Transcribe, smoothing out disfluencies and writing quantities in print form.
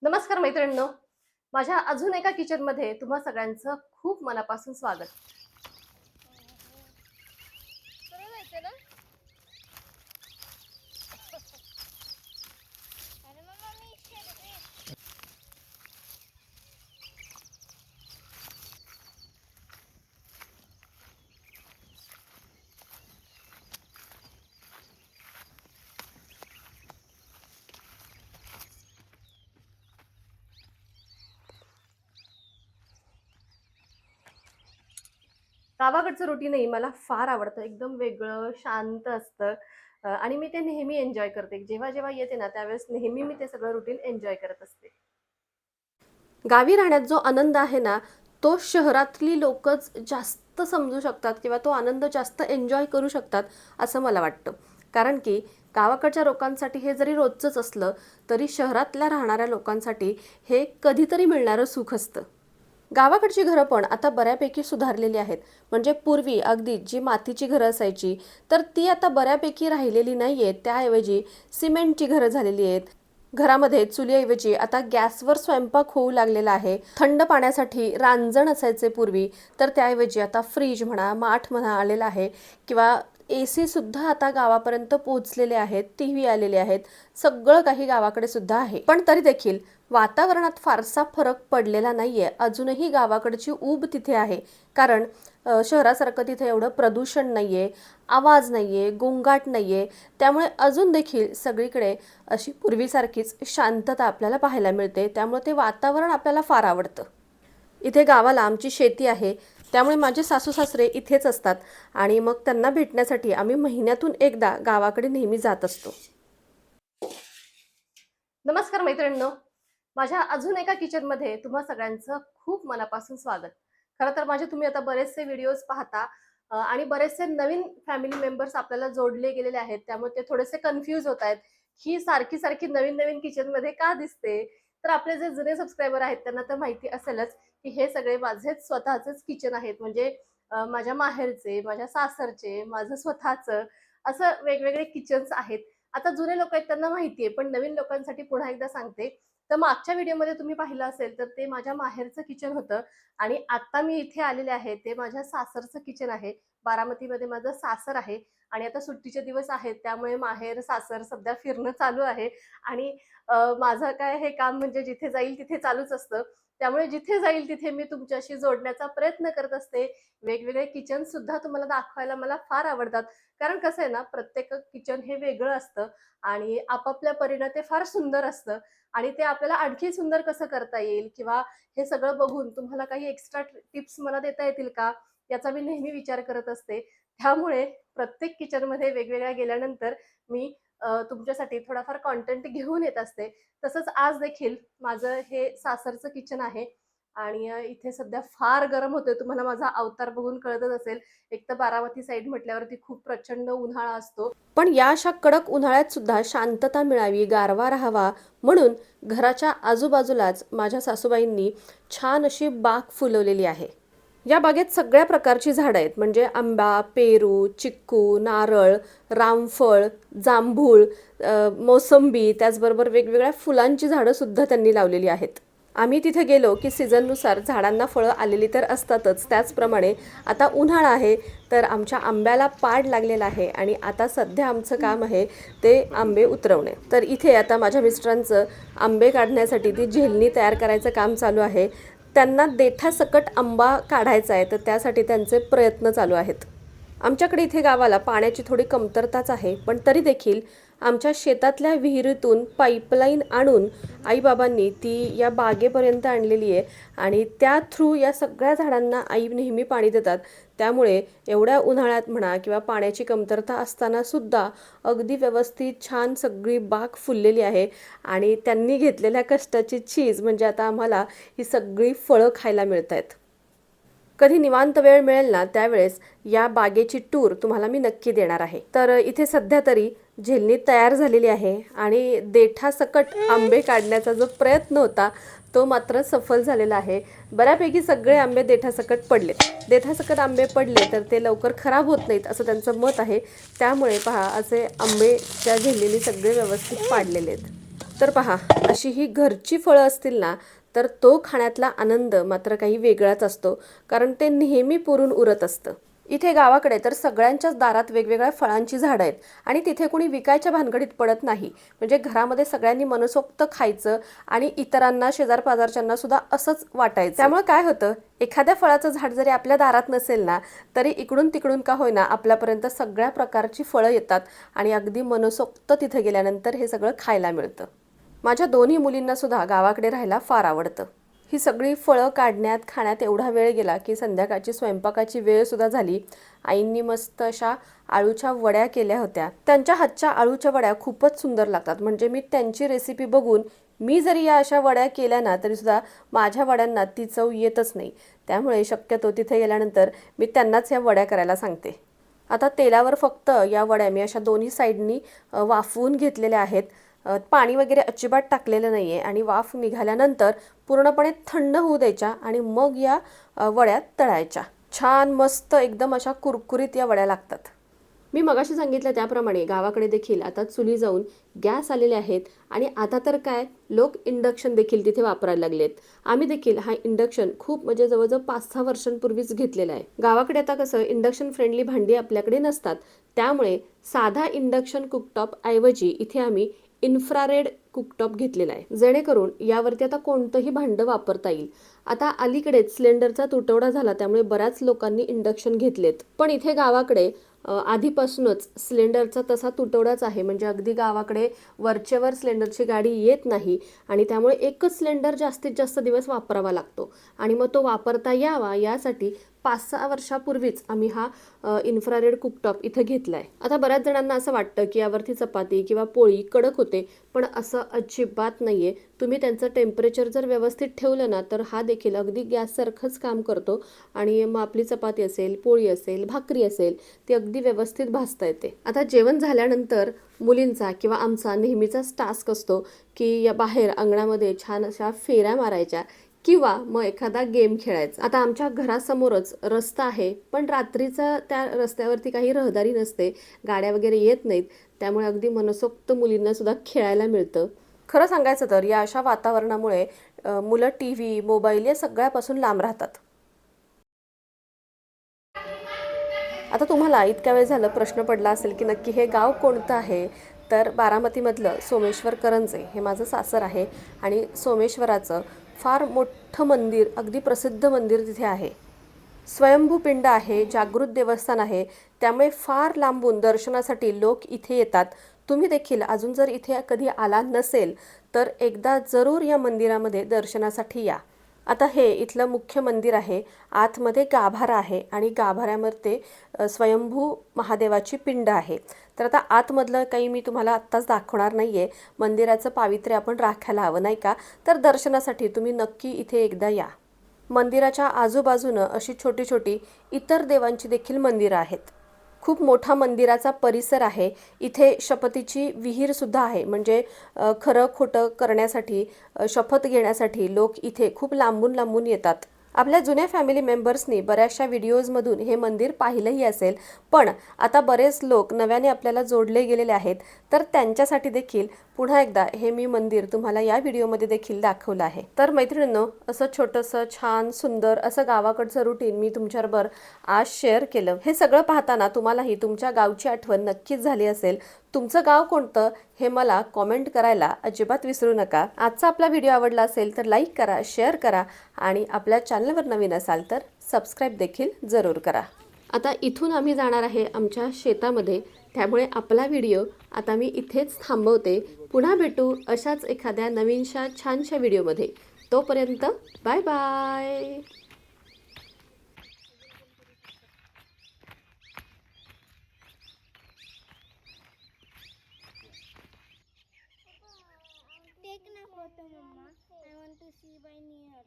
नमस्कार मैत्रिणींनो, माझ्या अजून एका किचनमध्ये तुम्हा सगळ्यांचं खूप मनापासून स्वागत. सरळ जायचं ना. अरे मम्मा मी खेळते. गावाकडचं रुटीनही मला फार आवडतं. एकदम वेगळं, शांत असतं आणि मी ते नेहमी एन्जॉय करते. जेव्हा जेव्हा येते ना, त्यावेळेस नेहमी मी ते सगळं रुटीन एन्जॉय करत असते. गावी राहण्यात जो आनंद आहे ना, तो शहरातली लोकच जास्त समजू शकतात किंवा तो आनंद जास्त एन्जॉय करू शकतात, असं मला वाटतं. कारण की गावाकडच्या लोकांसाठी हे जरी रोजचंच असलं, तरी शहरातल्या राहणाऱ्या लोकांसाठी हे कधीतरी मिळणारं सुख असतं. गावाकडची घरं पण आता बऱ्यापैकी सुधारलेली आहेत. म्हणजे पूर्वी अगदी जी मातीची घरं असायची, तर ती आता बऱ्यापैकी राहिलेली नाही आहेत. त्याऐवजी सिमेंटची घरं झालेली आहेत. घरामध्ये चुलीऐवजी आता गॅसवर स्वयंपाक होऊ लागलेला आहे. थंड पाण्यासाठी रांजण असायचे पूर्वी, तर त्याऐवजी आता फ्रीज म्हणा, माठ म्हणा आलेला आहे किंवा AC सुद्धा आता गावापर्यंत पोहोचलेले आहेत. TV आलेले आहेत. सगळं काही गावाकडे सुद्धा आहे. पण तरी देखील वातावरणात फारसा फरक पडलेला नाहीये. अजूनही गावाकडची ऊब तिथे आहे. कारण शहरासारखं तिथे एवढं प्रदूषण नाहीये, आवाज नाहीये, गोंगाट नाहीये. त्यामुळे अजून देखील सगळीकडे अशी पूर्वीसारखीच शांतता आपल्याला पाहायला मिळते. त्यामुळे ते वातावरण आपल्याला फार आवडतं. इथे गावाला आमची शेती आहे. त्यामुळे माझे सासू-सासरे इथेच असतात आणि मग त्यांना भेटण्यासाठी आम्ही महिन्यातून एकदा गावाकडे नेहमी जात असतो. नमस्कार मैत्रिणींनो, माझ्या अजून एका किचनमध्ये तुम्हा सगळ्यांचं खूप मनापासून स्वागत. खरं तर माझे तुम्ही आता बरेचसे व्हिडिओज पाहता आणि बरेचसे नवीन फॅमिली मेंबर्स आपल्याला जोडले गेलेले आहेत. त्यामुळे ते थोडेसे कन्फ्यूज होत आहेत. ही सारखी सारखी नवीन नवीन किचनमध्ये का दिसते? तर आपले जे जुने सबस्क्रायबर आहेत त्यांना तर माहिती असेलच की हे सगळे माझेच स्वतःचेच किचन आहेत. म्हणजे माझ्या माहेरचे, माझ्या सासरचे, माझं स्वतःचं असं वेगवेगळे किचन्स आहेत. आता जुने लोक आहेत त्यांना माहितीये, पण नवीन लोकांसाठी पुन्हा एकदा सांगते. तर मागच्या व्हिडिओमध्ये तुम्ही पाहिलं असेल तर ते माझ्या माहेरचं किचन होतं आणि आता मी इथे आलेले आहे ते माझ्या सासरचं किचन आहे. बारामतीमध्ये माझं सासर आहे आणि आता सुट्टीचे दिवस आहेत त्यामुळे माहेर सासर सध्या फिरणं चालू आहे आणि माझं काय हे काम म्हणजे जिथे जाईल तिथे चालूच असतं. त्यामुळे जिथे जाईल तिथे मी तुमच्याशी जोडण्याचा प्रयत्न करत असते. वेगवेगळे किचन सुद्धा तुम्हाला दाखवायला मला फार आवडतात. कारण कसं आहे ना, प्रत्येक किचन हे वेगळं असतं आणि आपापल्या परीनं ते फार सुंदर असतं आणि ते आपल्याला आणखी सुंदर कसं करता येईल किंवा हे सगळं बघून तुम्हाला काही एक्स्ट्रा टिप्स मला देता येतील का? याचा मी नेहमी विचार करत असते. त्यामुळे प्रत्येक किचनमध्ये वेगवेगळ्या गेल्यानंतर मी तुमच्यासाठी थोडाफार कंटेंट घेऊन येत असते. तसंच आज देखील माझं हे सासरचं किचन आहे आणि इथे सध्या फार गरम होतंय. तुम्हाला माझा अवतार बघून कळतच असेल. एक तर बारामती साईड म्हटल्यावरती खूप प्रचंड उन्हाळा असतो. पण या अशा कडक उन्हाळ्यात सुद्धा शांतता मिळावी, गारवा राहावा म्हणून घराच्या आजूबाजूलाच माझ्या सासूबाईंनी छान अशी बाग फुलवलेली आहे. या बागेत सगळ्या प्रकारची झाडं आहेत. म्हणजे आंबा, पेरू, चिक्कू, नारळ, रामफळ, जांभूळ, मोसंबी, त्याचबरोबर वेगवेगळ्या फुलांची झाडं सुद्धा त्यांनी लावलेली आहेत. आम्ही तिथे गेलो की सीझननुसार झाडांना फळं आलेली तर असतातच. त्याचप्रमाणे आता उन्हाळा आहे तर आमच्या आंब्याला पाड लागलेला आहे आणि आता सध्या आमचं काम आहे ते आंबे उतरवणे. तर इथे आता माझ्या मिस्टरांचं आंबे काढण्यासाठी ती झेलणी तयार करायचं काम चालू आहे. त्यांना देठासकट आंबा काढायचा आहे तर त्यासाठी त्यांचे प्रयत्न चालू आहेत. आमच्याकडे इथे गावाला पाण्याची थोडी कमतरताच आहे, पण तरी देखील आमच्या शेतातल्या विहिरीतून पाईपलाईन आणून आईबाबांनी ती या बागेपर्यंत आणलेली आहे आणि त्या थ्रू या सगळ्या झाडांना आई नेहमी पाणी देतात. त्यामुळे एवढ्या उन्हाळ्यात म्हणा किंवा पाण्याची कमतरता असताना सुद्धा अगदी व्यवस्थित छान सगळी बाग फुललेली आहे आणि त्यांनी घेतलेल्या कष्टाची चीज म्हणजे आता आम्हाला ही सगळी फळं खायला मिळत आहेत. कधी निवांत वेळ मिळेल ना त्यावेळेस या बागेची टूर तुम्हाला मी नक्की देणार आहे. तर इथे सध्या तरी झेलणी तयार झालेली आहे आणि देठासकट आंबे काढण्याचा जो प्रयत्न होता तो मात्र सफल झालेला आहे. बऱ्यापैकी सगळे आंबे देठासकट पडले. देठासकट आंबे पडले तर ते लवकर खराब होत नाहीत असं त्यांचं मत आहे. त्यामुळे पहा असे आंबे त्या झेलणीने सगळे व्यवस्थित पाडलेले आहेत. तर पहा, अशी ही घरची फळं असतील ना, तर तो खाण्यातला आनंद मात्र काही वेगळाच असतो, कारण ते नेहमी पुरून उरत असतं. इथे गावाकडे तर सगळ्यांच्याच दारात वेगवेगळ्या फळांची झाडं आहेत आणि तिथे कुणी विकायच्या भानगडीत पडत नाही. म्हणजे घरामध्ये सगळ्यांनी मनसोक्त खायचं आणि इतरांना, शेजार-पाजारच्यांना सुद्धा असंच वाटायचं. त्यामुळे काय होतं, एखाद्या फळाचं झाड जरी आपल्या दारात नसेल ना, तरी इकडून तिकडून का होईना आपल्यापर्यंत सगळ्या प्रकारची फळं येतात आणि अगदी मनसोक्त तिथे गेल्यानंतर हे सगळं खायला मिळतं. माझ्या दोन्ही मुलींना सुद्धा गावाकडे राहायला फार आवडतं. ही सगळी फळं काढण्यात, खाण्यात एवढा वेळ गेला की संध्याकाळची स्वयंपाकाची वेळ सुद्धा झाली. आईंनी मस्त अशा आळूच्या वड्या केल्या होत्या. त्यांच्या हातच्या आळूच्या वड्या खूपच सुंदर लागतात. म्हणजे मी त्यांची रेसिपी बघून मी जरी या अशा वड्या केल्या ना, तरी सुद्धा माझ्या वड्यांना ती चव येतच नाही. त्यामुळे शक्यतो तिथे गेल्यानंतर मी त्यांनाच या वड्या करायला सांगते. आता तेलावर फक्त या वड्या मी अशा दोन्ही साईडनी वाफवून घेतलेल्या आहेत. पाणी वगैरे अजिबात टाकलेलं नाही आहे आणि वाफ निघाल्यानंतर पूर्णपणे थंड होऊ द्यायच्या आणि मग या वड्या तळायच्या. छान मस्त एकदम अशा कुरकुरीत या वड्या लागतात. मी मगाशी सांगितलं त्याप्रमाणे गावाकडे देखील आता चुली जाऊन गॅस आलेले आहेत आणि आता तर काय, लोक इंडक्शन देखील तिथे वापरायला लागलेत. आम्ही देखील हा इंडक्शन खूप म्हणजे जवळजवळ 5-6 वर्षांपूर्वीच घेतलेला आहे. गावाकडे आता कसं इंडक्शन फ्रेंडली भांडी आपल्याकडे नसतात, त्यामुळे साधा इंडक्शन कुकटॉप ऐवजी इथे आम्ही इन्फ्रारेड कुकटॉप घेतलेला आहे, जेणेकरून यावरती आता कोणतंही भांडं वापरता येईल. आता अलीकडेच सिलेंडरचा तुटवडा झाला, त्यामुळे बऱ्याच लोकांनी इंडक्शन घेतलेत. पण इथे गावाकडे आधीपासूनच सिलेंडरचा तसा तुटवडाच आहे. म्हणजे अगदी गावाकडे वरचेवर सिलेंडरची गाडी येत नाही आणि त्यामुळे एकच सिलेंडर जास्तीत जास्त दिवस वापरावा लागतो आणि मग तो वापरता यावा यासाठी 5-6 वर्षापूर्वीच आम्ही हा इन्फ्रारेड कुकटॉप इथं घेतला आहे. आता बऱ्याच जणांना असं वाटतं की यावरती चपाती किंवा पोळी कडक होते, पण असं अजिबात नाही आहे. तुम्ही त्यांचं टेम्परेचर जर व्यवस्थित ठेवलं ना, तर हा देखील अगदी गॅससारखंच काम करतो आणि मग आपली चपाती असेल, पोळी असेल, भाकरी असेल, ती अगदी व्यवस्थित भाजता येते. आता जेवण झाल्यानंतर मुलींचा किंवा आमचा नेहमीचाच टास्क असतो की या बाहेर अंगणामध्ये छान अशा फेऱ्या मारायच्या किंवा मग एखादा गेम खेळायचा. आता आमच्या घरासमोरच रस्ता आहे, पण रात्रीचा त्या रस्त्यावरती काही रहदारी नसते, गाड्या वगैरे येत नाहीत, त्यामुळे अगदी मनसोक्त मुलींना सुद्धा खेळायला मिळतं. खरं सांगायचं तर या अशा वातावरणामुळे मुलं टीव्ही, मोबाईल या सगळ्यापासून लांब राहतात. आता तुम्हाला इतक्या वेळ झालं प्रश्न पडला असेल की नक्की हे गाव कोणतं आहे, तर बारामतीमधलं सोमेश्वर करंजे हे माझं सासर आहे आणि सोमेश्वराचं फार मोठं मंदिर, अगदी प्रसिद्ध मंदिर तिथे आहे. स्वयंभू पिंड आहे, जागृत देवस्थान आहे, त्यामुळे फार लांबून दर्शनासाठी लोक इथे येतात. तुम्ही देखील अजून जर इथे कधी आला नसेल तर एकदा जरूर या मंदिरामध्ये दर्शनासाठी या. आता हे इथलं मुख्य मंदिर आहे. आतमध्ये गाभारा आहे आणि गाभाऱ्यामध्ये स्वयंभू महादेवाची पिंड आहे. तर आता आतमधलं काही मी तुम्हाला आत्ताच दाखवणार नाही आहे. मंदिराचं पावित्र्य आपण राखायला हवं नाही का? तर दर्शनासाठी तुम्ही नक्की इथे एकदा या. मंदिराच्या आजूबाजूनं अशी छोटी छोटी इतर देवांची देखील मंदिरं आहेत. खूप मोठा मंदिराचा परिसर आहे. इथे शपथीची विहीरसुद्धा आहे. म्हणजे खरं खोटं करण्यासाठी, शपथ घेण्यासाठी लोक इथे खूप लांबून लांबून येतात. आपल्या जुन्या फॅमिली मेंबर्सनी बऱ्याचशा व्हिडिओजमधून हे मंदिर पाहिलंही असेल, पण आता बरेच लोक नव्याने आपल्याला जोडले गेलेले आहेत, तर त्यांच्यासाठी देखील पुन्हा एकदा हे मी मंदिर तुम्हाला या व्हिडिओमध्ये देखील दाखवलं आहे. तर मैत्रिणींनो, असं छोटंसं छान सुंदर असं गावाकडचं रुटीन मी तुमच्याबरोबर आज शेअर केलं. हे सगळं पाहताना तुम्हालाही तुमच्या गावची आठवण नक्कीच झाली असेल. तुमचं गाव कोणतं हे मला कॉमेंट करायला अजिबात विसरू नका. आजचा आपला व्हिडिओ आवडला असेल तर लाईक करा, शेअर करा आणि आपल्या चॅनलवर नवीन असाल तर सबस्क्राईब देखील जरूर करा. आता इथून आम्ही जाणार आहे आमच्या शेतामध्ये, त्यामुळे आपला व्हिडिओ आता मी इथेच थांबवते. पुन्हा भेटू अशाच एखाद्या नवीनशा छानशा व्हिडिओमध्ये. तोपर्यंत bye bye. Take na photo, Mama. I want to see by near.